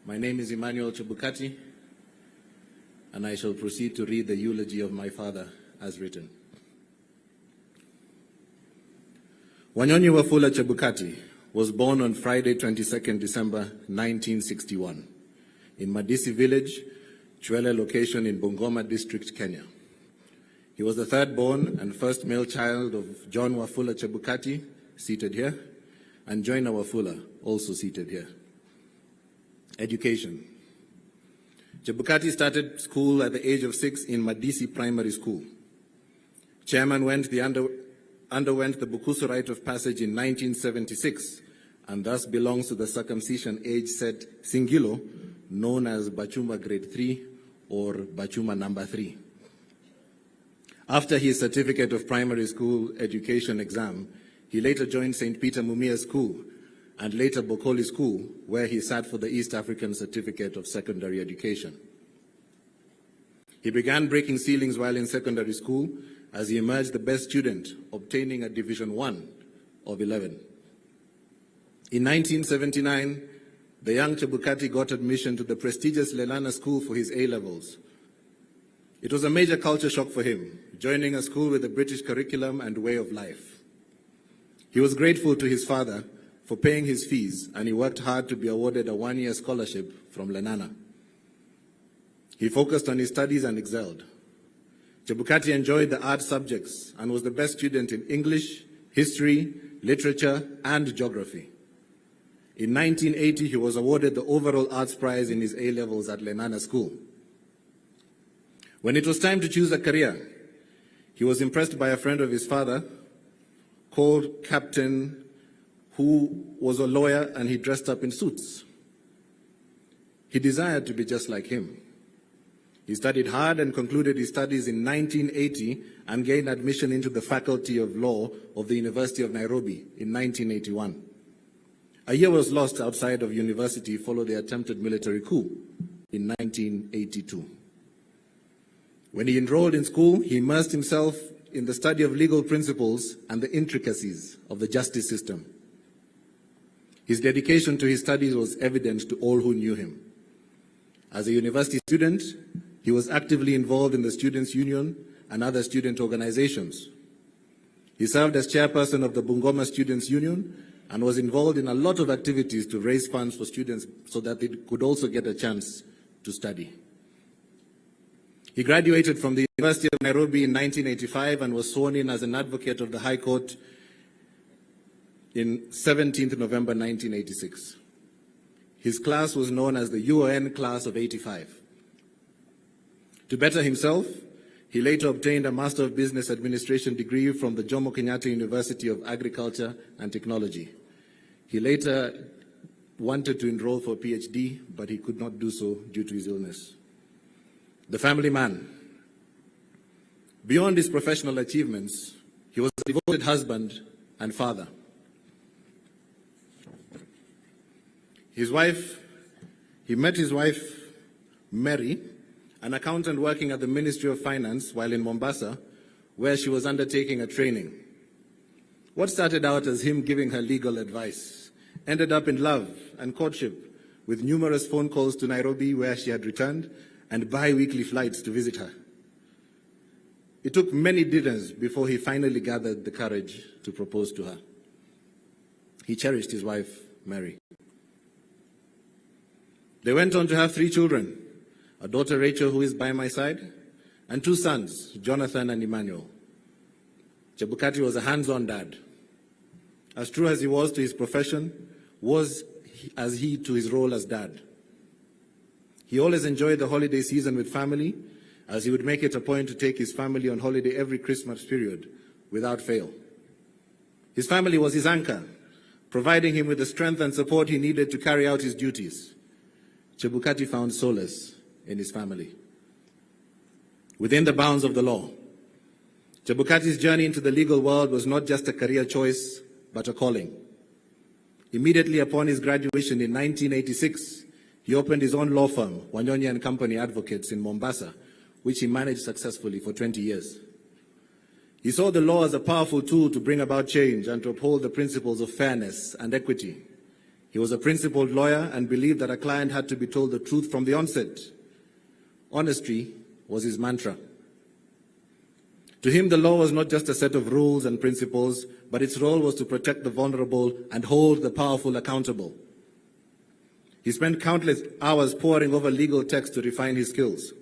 My name is Emmanuel Chebukati, and I shall proceed to read the eulogy of my father as written. Wanyonyi Wafula Chebukati was born on Friday, 22nd December 1961 in Madisi village, Chwele location in Bungoma district, Kenya. He was the third born and first male child of John Wafula Chebukati, seated here, and Joyner Wafula, also seated here. Education. Chebukati started school at the age of 6 in Madisi Primary School. Chairman underwent the Bukusu rite of passage in 1976 and thus belongs to the circumcision age set Singilo, known as Bachuma Grade 3 or Bachuma Number 3. After his certificate of primary school education exam, he later joined St. Peter Mumia School and later Bokoli School, where he sat for the East African Certificate of Secondary Education. He began breaking ceilings while in secondary school as he emerged the best student, obtaining a Division 1 of 11. In 1979, the young Chebukati got admission to the prestigious Lelana School for his A-levels. It was a major culture shock for him, joining a school with a British curriculum and way of life. He was grateful to his father for paying his fees, and he worked hard to be awarded a one-year scholarship from Lenana. He focused on his studies and excelled. Chebukati enjoyed the art subjects and was the best student in English, history, literature, and geography. In 1980, he was awarded the overall arts prize in his A-levels at Lenana School. When it was time to choose a career, he was impressed by a friend of his father called Captain, who was a lawyer, and he dressed up in suits. He desired to be just like him. He studied hard and concluded his studies in 1980 and gained admission into the Faculty of Law of the University of Nairobi in 1981. A year was lost outside of university following the attempted military coup in 1982. When he enrolled in school, he immersed himself in the study of legal principles and the intricacies of the justice system. His dedication to his studies was evident to all who knew him. As a university student, he was actively involved in the Students' Union and other student organizations. He served as chairperson of the Bungoma Students' Union and was involved in a lot of activities to raise funds for students so that they could also get a chance to study. He graduated from the University of Nairobi in 1985 and was sworn in as an advocate of the High Court in 17th November 1986. His class was known as the UON Class of 85. To better himself, he later obtained a Master of Business Administration degree from the Jomo Kenyatta University of Agriculture and Technology. He later wanted to enroll for a PhD, but he could not do so due to his illness. The family man. Beyond his professional achievements, he was a devoted husband and father. He met his wife, Mary, an accountant working at the Ministry of Finance while in Mombasa, where she was undertaking a training. What started out as him giving her legal advice ended up in love and courtship, with numerous phone calls to Nairobi, where she had returned, and bi-weekly flights to visit her. It took many dinners before he finally gathered the courage to propose to her. He cherished his wife, Mary. They went on to have 3 children, a daughter, Rachel, who is by my side, and 2 sons, Jonathan and Emmanuel. Chebukati was a hands-on dad. As true as he was to his profession, was as he to his role as dad. He always enjoyed the holiday season with family, as he would make it a point to take his family on holiday every Christmas period, without fail. His family was his anchor, providing him with the strength and support he needed to carry out his duties. Chebukati found solace in his family. Within the bounds of the law, Chebukati's journey into the legal world was not just a career choice, but a calling. Immediately upon his graduation in 1986, he opened his own law firm, Wanyonyi and Company Advocates, in Mombasa, which he managed successfully for 20 years. He saw the law as a powerful tool to bring about change and to uphold the principles of fairness and equity. He was a principled lawyer and believed that a client had to be told the truth from the onset. Honesty was his mantra. To him, the law was not just a set of rules and principles, but its role was to protect the vulnerable and hold the powerful accountable. He spent countless hours poring over legal text to refine his skills.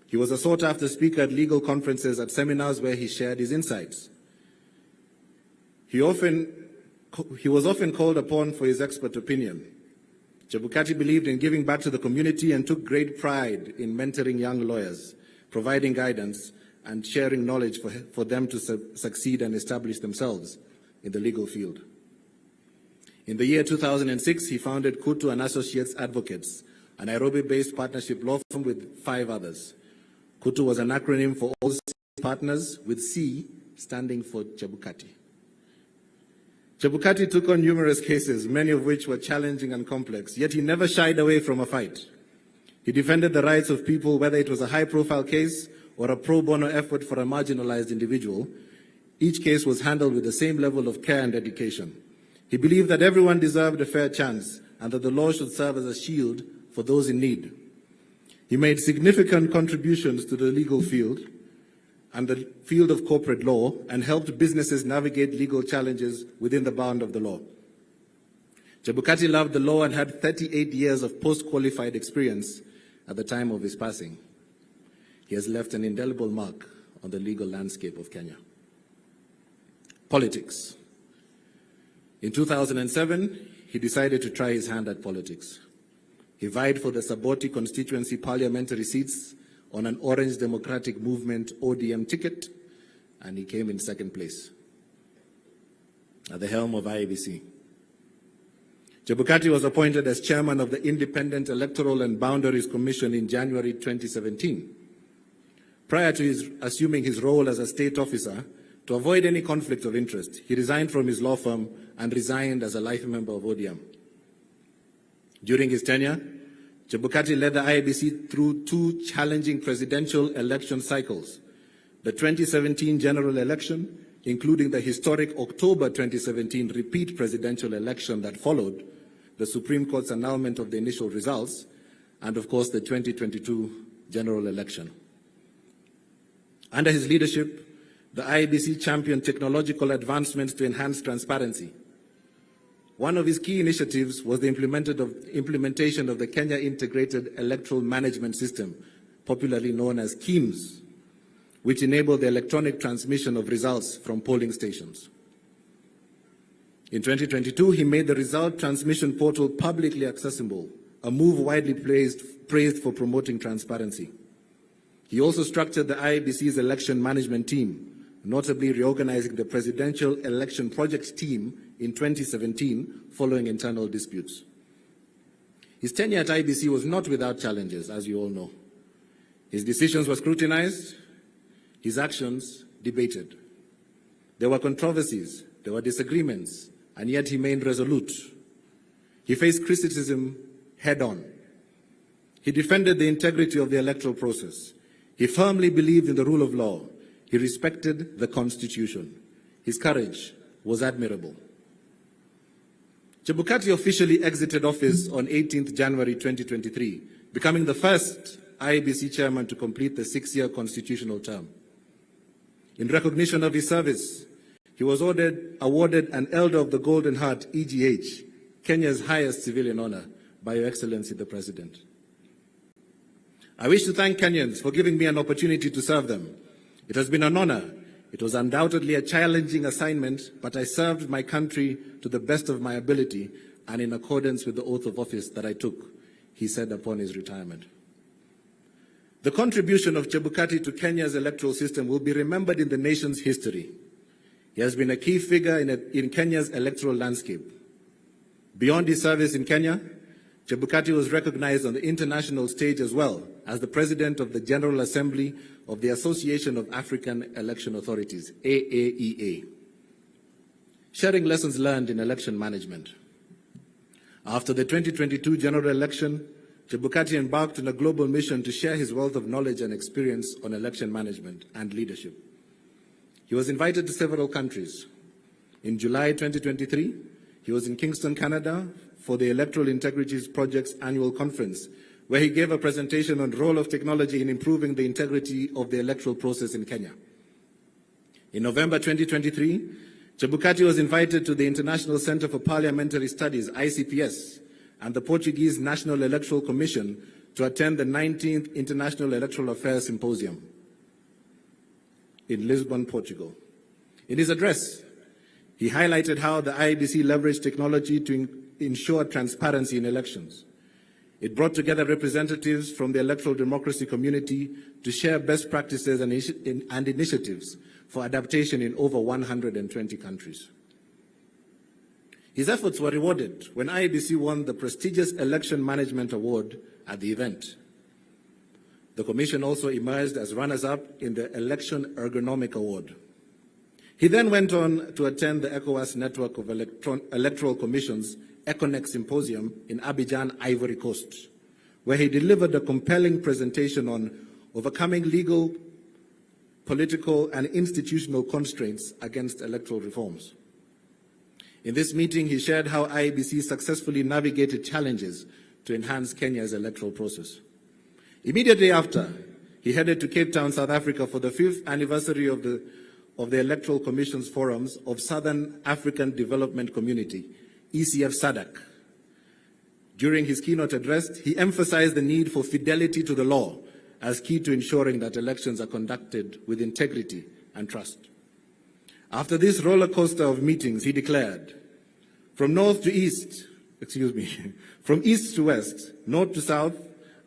He was a sought-after speaker at legal conferences, at seminars where he shared his insights. He was often called upon for his expert opinion. Chebukati believed in giving back to the community and took great pride in mentoring young lawyers, providing guidance, and sharing knowledge for them to succeed and establish themselves in the legal field. In the year 2006, he founded Kutu and Associates Advocates, a Nairobi-based partnership law firm with 5 others. Kutu was an acronym for All C Partners, with C standing for Chebukati. Chebukati took on numerous cases, many of which were challenging and complex, yet he never shied away from a fight. He defended the rights of people, whether it was a high-profile case or a pro bono effort for a marginalized individual. Each case was handled with the same level of care and dedication. He believed that everyone deserved a fair chance and that the law should serve as a shield for those in need. He made significant contributions to the legal field and the field of corporate law and helped businesses navigate legal challenges within the bound of the law. Chebukati loved the law and had 38 years of post-qualified experience at the time of his passing. He has left an indelible mark on the legal landscape of Kenya. Politics. In 2007, he decided to try his hand at politics. He vied for the Saboti constituency parliamentary seats on an Orange Democratic Movement ODM ticket, and he came in second place at the helm of IEBC. Chebukati was appointed as chairman of the Independent Electoral and Boundaries Commission in January 2017. Prior to assuming his role as a state officer, to avoid any conflict of interest, he resigned from his law firm and resigned as a life member of ODM. During his tenure, Chebukati led the IEBC through 2 challenging presidential election cycles: the 2017 general election, including the historic October 2017 repeat presidential election that followed, the Supreme Court's annulment of the initial results, and of course the 2022 general election. Under his leadership, the IEBC championed technological advancements to enhance transparency. One of his key initiatives was the implementation of the Kenya Integrated Electoral Management System, popularly known as KEMS, which enabled the electronic transmission of results from polling stations. In 2022, he made the result transmission portal publicly accessible, a move widely praised for promoting transparency. He also structured the IEBC's election management team, notably reorganizing the Presidential Election Project team in 2017 following internal disputes. His tenure at IEBC was not without challenges, as you all know. His decisions were scrutinized, his actions debated. There were controversies, there were disagreements, and yet he remained resolute. He faced criticism head-on. He defended the integrity of the electoral process. He firmly believed in the rule of law. He respected the Constitution. His courage was admirable. Chebukati officially exited office on 18th January 2023, becoming the first IEBC chairman to complete the 6-year constitutional term. In recognition of his service, he was awarded an Elder of the Golden Heart, EGH, Kenya's highest civilian honor, by Your Excellency the President. I wish to thank Kenyans for giving me an opportunity to serve them. It has been an honor. It was undoubtedly a challenging assignment, but I served my country to the best of my ability and in accordance with the oath of office that I took, he said upon his retirement. The contribution of Chebukati to Kenya's electoral system will be remembered in the nation's history. He has been a key figure in Kenya's electoral landscape. Beyond his service in Kenya, Chebukati was recognized on the international stage as well as the President of the General Assembly of the Association of African Election Authorities, AAEA. Sharing lessons learned in election management. After the 2022 general election, Chebukati embarked on a global mission to share his wealth of knowledge and experience on election management and leadership. He was invited to several countries. In July 2023, he was in Kingston, Canada, for the Electoral Integrities Project's annual conference, where he gave a presentation on the role of technology in improving the integrity of the electoral process in Kenya. In November 2023, Chebukati was invited to the International Center for Parliamentary Studies, ICPS, and the Portuguese National Electoral Commission to attend the 19th International Electoral Affairs Symposium in Lisbon, Portugal. In his address, he highlighted how the IEBC leveraged technology to ensure transparency in elections. It brought together representatives from the electoral democracy community to share best practices and initiatives for adaptation in over 120 countries. His efforts were rewarded when IEBC won the prestigious Election Management Award at the event. The Commission also emerged as runners-up in the Election Ergonomic Award. He then went on to attend the ECOWAS Network of Electoral Commissions ECONEC Symposium in Abidjan, Ivory Coast, where he delivered a compelling presentation on overcoming legal, political, and institutional constraints against electoral reforms. In this meeting, he shared how IEBC successfully navigated challenges to enhance Kenya's electoral process. Immediately after, he headed to Cape Town, South Africa for the 5th anniversary of the Electoral Commission's Forums of Southern African Development Community, ECF SADC. During his keynote address, he emphasized the need for fidelity to the law as key to ensuring that elections are conducted with integrity and trust. After this roller coaster of meetings, he declared, from east to west, north to south,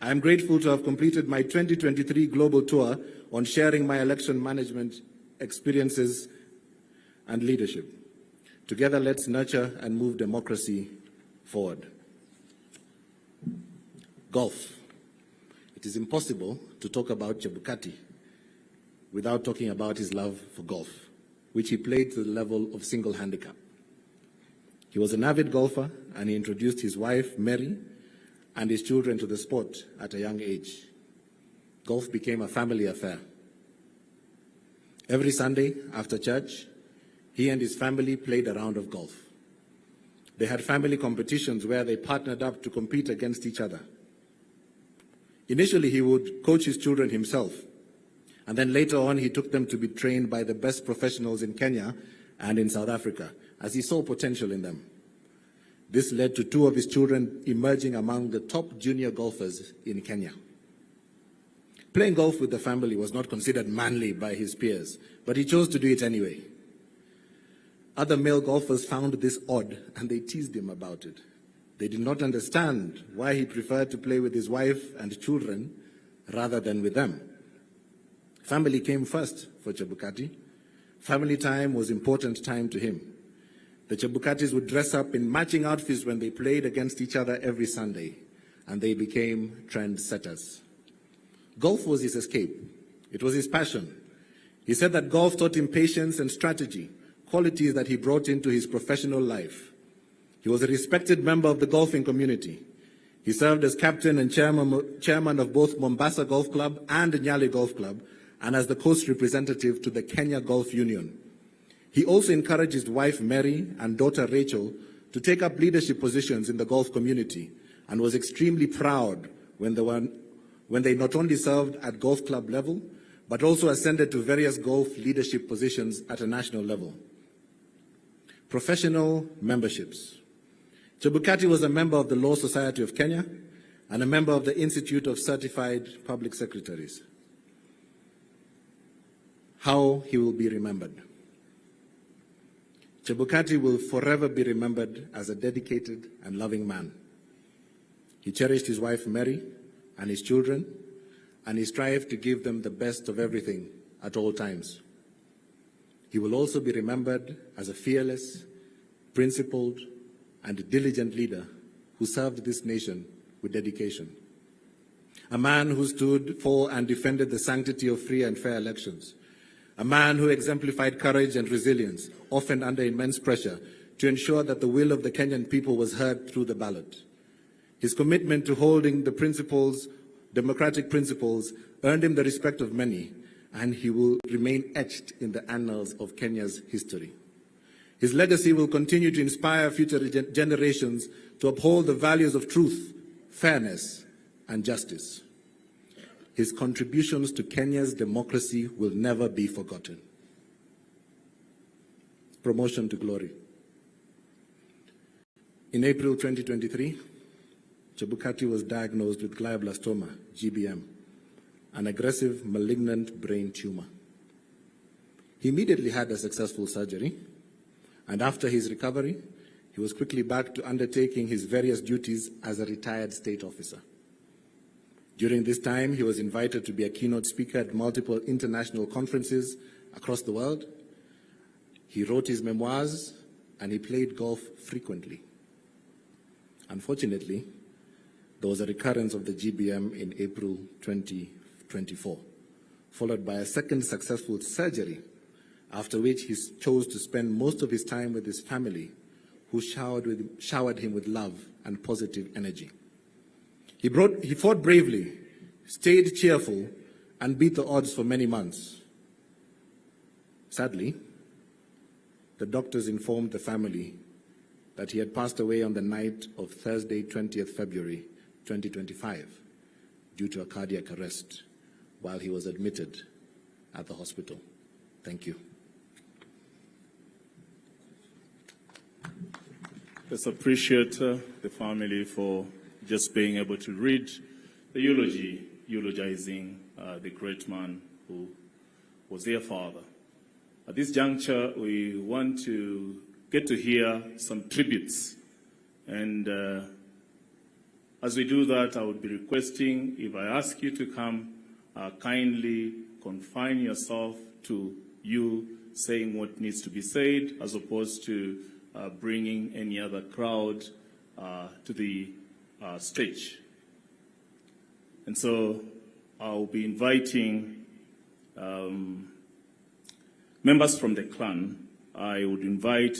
I am grateful to have completed my 2023 global tour on sharing my election management experiences and leadership. Together, let's nurture and move democracy forward. Golf. It is impossible to talk about Chebukati without talking about his love for golf, which he played to the level of single handicap. He was an avid golfer, and he introduced his wife, Mary, and his children to the sport at a young age. Golf became a family affair. Every Sunday after church, he and his family played a round of golf. They had family competitions where they partnered up to compete against each other. Initially, he would coach his children himself, and then later on, he took them to be trained by the best professionals in Kenya and in South Africa, as he saw potential in them. This led to 2 of his children emerging among the top junior golfers in Kenya. Playing golf with the family was not considered manly by his peers, but he chose to do it anyway. Other male golfers found this odd, and they teased him about it. They did not understand why he preferred to play with his wife and children rather than with them. Family came first for Chebukati. Family time was important time to him. The Chebukatis would dress up in matching outfits when they played against each other every Sunday, and they became trendsetters. Golf was his escape. It was his passion. He said that golf taught him patience and strategy, qualities that he brought into his professional life. He was a respected member of the golfing community. He served as captain and chairman of both Mombasa Golf Club and Nyali Golf Club, and as the coast representative to the Kenya Golf Union. He also encouraged his wife Mary and daughter Rachel to take up leadership positions in the golf community, and was extremely proud when they not only served at golf club level, but also ascended to various golf leadership positions at a national level. Professional memberships. Chebukati was a member of the Law Society of Kenya and a member of the Institute of Certified Public Secretaries. How he will be remembered. Chebukati will forever be remembered as a dedicated and loving man. He cherished his wife Mary and his children, and he strived to give them the best of everything at all times. He will also be remembered as a fearless, principled, and diligent leader who served this nation with dedication. A man who stood for and defended the sanctity of free and fair elections. A man who exemplified courage and resilience, often under immense pressure, to ensure that the will of the Kenyan people was heard through the ballot. His commitment to holding the principles, democratic principles, earned him the respect of many, and he will remain etched in the annals of Kenya's history. His legacy will continue to inspire future generations to uphold the values of truth, fairness, and justice. His contributions to Kenya's democracy will never be forgotten. Promotion to glory. In April 2023, Chebukati was diagnosed with glioblastoma, GBM, an aggressive malignant brain tumor. He immediately had a successful surgery, and after his recovery, he was quickly back to undertaking his various duties as a retired state officer. During this time, he was invited to be a keynote speaker at multiple international conferences across the world. He wrote his memoirs, and he played golf frequently. Unfortunately, there was a recurrence of the GBM in April 2024, followed by a second successful surgery, after which he chose to spend most of his time with his family, who showered him with love and positive energy. He fought bravely, stayed cheerful, and beat the odds for many months. Sadly, the doctors informed the family that he had passed away on the night of Thursday, 20th February 2025, due to a cardiac arrest while he was admitted at the hospital. Thank you. Let's appreciate the family for just being able to read the eulogy, eulogizing the great man who was their father. At this juncture, we want to get to hear some tributes. And as we do that, I would be requesting, if I ask you to come, kindly confine yourself to you saying what needs to be said, as opposed to bringing any other crowd to the stage. And so I'll be inviting members from the clan. I would invite